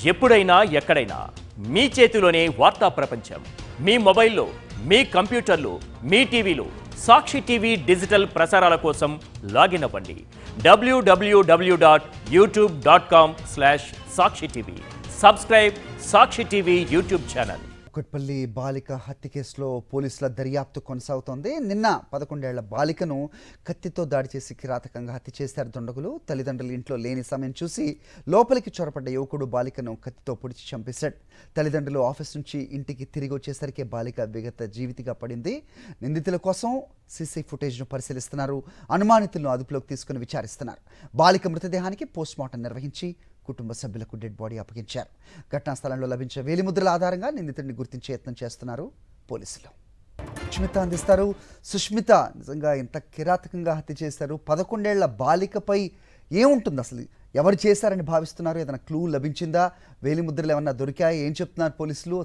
ఎప్పుడైనా ఎక్కడైనా మీ చేతిలోనే వార్తా ప్రపంచం. మీ మొబైల్లో, మీ కంప్యూటర్లో, మీ టీవీలో సాక్షి టీవీ డిజిటల్ ప్రసారాల కోసం లాగిన్ అవ్వండి. www.youtube.com/సాక్షి టీవీ. సబ్స్క్రైబ్ సాక్షి టీవీ యూట్యూబ్ ఛానల్. కుకట్పల్లి బాలిక హత్య కేసులో పోలీసుల దర్యాప్తు కొనసాగుతోంది. నిన్న 11 ఏళ్ల బాలికను కత్తితో దాడి చేసి కిరాతకంగా హత్య చేశారు దుండగులు. తల్లిదండ్రులు ఇంట్లో లేని సమయం చూసి లోపలికి చొరపడ్డ యువకుడు బాలికను కత్తితో పొడిచి చంపేశాడు. తల్లిదండ్రులు ఆఫీస్ నుంచి ఇంటికి తిరిగి వచ్చేసరికి బాలిక విగత జీవితిగా పడింది. నిందితుల కోసం సీసీ ఫుటేజ్ను పరిశీలిస్తున్నారు. అనుమానితులను అదుపులోకి తీసుకుని విచారిస్తున్నారు. బాలిక మృతదేహానికి పోస్ట్మార్టం నిర్వహించి కుటుంబ సభ్యులకు డెడ్ బాడీ అప్పగించారు. ఘటనా స్థలంలో లభించే వేలిముద్రల ఆధారంగా నిందితుడిని గుర్తించే యత్నం చేస్తున్నారు పోలీసులు. సుష్మిత అందిస్తారు. సుష్మిత, నిజంగా ఎంత కిరాతకంగా హత్య చేశారు? 11 ఏళ్ల బాలికపై ఏముంటుంది అసలు? ఎవరు చేశారని భావిస్తున్నారు? ఏదైనా క్లూ లభించిందా? వేలిముద్రలు ఏమన్నా దొరికాయా? ఏం చెప్తున్నారు పోలీసులు?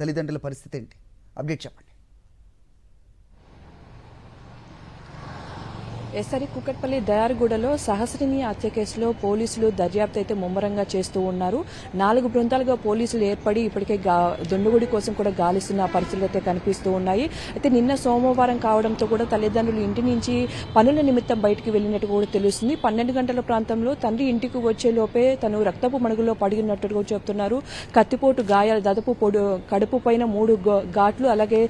తల్లిదండ్రుల పరిస్థితి ఏంటి? అప్డేట్ చెప్పండి. ఎస్ఆర్ కుకట్పల్లి దయార్గూడలో సహస్రిని హత్య కేసులో పోలీసులు దర్యాప్తు అయితే ముమ్మరంగా చేస్తూ ఉన్నారు. 4 బృందాలుగా పోలీసులు ఏర్పడి ఇప్పటికే దుండగుడి కోసం కూడా గాలిస్తున్న పరిస్థితులు అయితే కనిపిస్తూ ఉన్నాయి. అయితే నిన్న సోమవారం కావడంతో కూడా తల్లిదండ్రులు ఇంటి నుంచి పనుల నిమిత్తం బయటికి వెళ్లినట్టు కూడా తెలుస్తుంది. 12 గంటల ప్రాంతంలో తండ్రి ఇంటికి వచ్చే లోపే తను రక్తపు మడుగులో పడినట్టుగా చెప్తున్నారు. కత్తిపోటు గాయాలు, దాదాపు కడుపు పైన 3 ఘాట్లు, అలాగే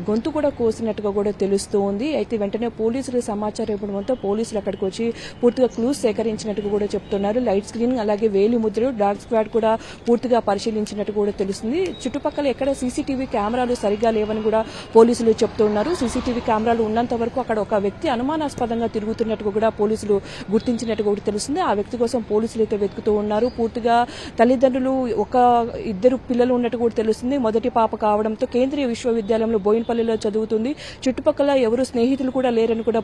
గొంతు కూడా కోసినట్టుగా కూడా తెలుస్తూ ఉంది. అయితే వెంటనే పోలీసులు సమాచారం మొత్తం పోలీసులు అక్కడికి వచ్చి పూర్తిగా క్లూస్ సేకరించినట్టు కూడా చెప్తున్నారు. లైట్ స్క్రీనింగ్, అలాగే వేలి ముద్రలు, డాగ్ స్క్వాడ్ కూడా పూర్తిగా పరిశీలించినట్టు కూడా తెలుస్తుంది. చుట్టుపక్కల ఎక్కడ సీసీటీవీ కెమెరాలు సరిగా లేవని కూడా పోలీసులు చెప్తున్నారు. సీసీటీవీ కెమెరాలు ఉన్నంత వరకు అక్కడ ఒక వ్యక్తి అనుమానాస్పదంగా తిరుగుతున్నట్టు కూడా పోలీసులు గుర్తించినట్టు కూడా తెలుస్తుంది. ఆ వ్యక్తి కోసం పోలీసులు అయితే వెతుకుతూ ఉన్నారు. పూర్తిగా తల్లిదండ్రులు 1-2 పిల్లలు ఉన్నట్టు కూడా తెలుస్తుంది. మొదటి పాప కావడంతో కేంద్రీయ విశ్వవిద్యాలయంలో బోయినపల్లిలో చదువుతుంది. చుట్టుపక్కల ఎవరు స్నేహితులు కూడా లేరని కూడా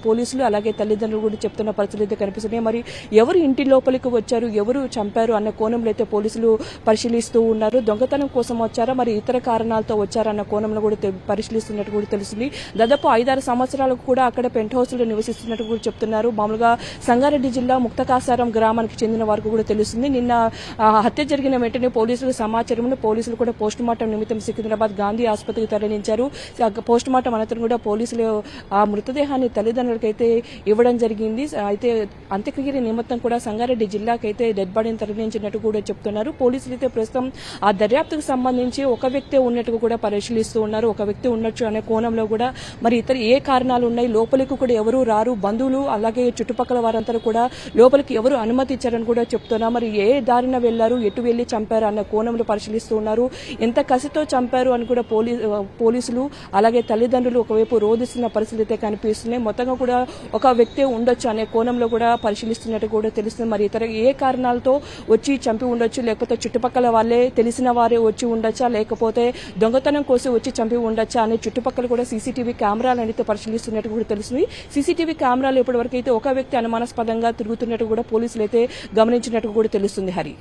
పోలీసులు అలాగే తల్లిదండ్రులు కూడా చెప్తున్న పరిస్థితులు అయితే కనిపిస్తున్నాయి. మరి ఎవరు ఇంటి లోపలికి వచ్చారు, ఎవరు చంపారు అన్న కోణంలో అయితే పోలీసులు పరిశీలిస్తూ ఉన్నారు. దొంగతనం కోసం వచ్చారా, మరి ఇతర కారణాలతో వచ్చారా అన్న కోణంలో కూడా పరిశీలిస్తున్నట్టు కూడా తెలుస్తుంది. దాదాపు 5-6 సంవత్సరాలకు కూడా అక్కడ పెంట్ హౌస్ లో నివసిస్తున్నట్టు కూడా చెప్తున్నారు. మామూలుగా సంగారెడ్డి జిల్లా ముక్తకాసారం గ్రామానికి చెందిన వారికి కూడా తెలుస్తుంది. నిన్న హత్య జరిగిన వెంటనే పోలీసుల సమాచారంలో పోలీసులు కూడా పోస్టుమార్టం నిమిత్తం సికింద్రాబాద్ గాంధీ ఆసుపత్రికి తరలించారు. పోస్టుమార్టం అనంతరం కూడా పోలీసులు ఆ మృతదేహాన్ని తల్లిదండ్రులకైతే ఇవ్వడం జరిగింది. అయితే అంత్యక్రియ నిమిత్తం కూడా సంగారెడ్డి జిల్లాకైతే డెడ్ బాడీని తరలించినట్టు కూడా చెప్తున్నారు. పోలీసులు అయితే ప్రస్తుతం ఆ దర్యాప్తుకు సంబంధించి ఒక వ్యక్తి ఉన్నట్టుగా కూడా పరిశీలిస్తూ ఉన్నారు. ఒక వ్యక్తి ఉన్నట్టు అనే కోణంలో కూడా మరి ఇతర ఏ కారణాలు ఉన్నాయి, లోపలికి కూడా ఎవరు రారు, బంధువులు అలాగే చుట్టుపక్కల వారంతా కూడా లోపలికి ఎవరు అనుమతి ఇచ్చారని కూడా చెప్తున్నారు. మరి ఏ దారిన వెళ్లారు, ఎటు వెళ్లి చంపారు అన్న కోణంలో పరిశీలిస్తూ ఉన్నారు. ఎంత కసితో చంపారు అని కూడా పోలీసులు అలాగే తల్లిదండ్రులు ఒకవైపు రోధిస్తున్న పరిస్థితి అయితే కనిపిస్తున్నాయి. మొత్తంగా కూడా ఒక వ్యక్తి ఉండొచ్చు అనే కోణంలో కూడా పరిశీలిస్తున్నట్టు కూడా తెలుస్తుంది. మరి ఇతర ఏ కారణాలతో వచ్చి చంపి ఉండొచ్చు, లేకపోతే చుట్టుపక్కల వాళ్ళే తెలిసిన వారే వచ్చి ఉండొచ్చా, లేకపోతే దొంగతనం కోసం వచ్చి చంపి ఉండొచ్చా అనే చుట్టుపక్కల కూడా సీసీటీవీ కెమెరాలు అనేది పరిశీలిస్తున్నట్టు కూడా తెలుస్తుంది. సీసీటీవీ కెమెరాలు ఇప్పటివరకు అయితే ఒక వ్యక్తి అనుమానాస్పదంగా తిరుగుతున్నట్టు కూడా పోలీసులు అయితే గమనించినట్టు కూడా తెలుస్తుంది. హరి.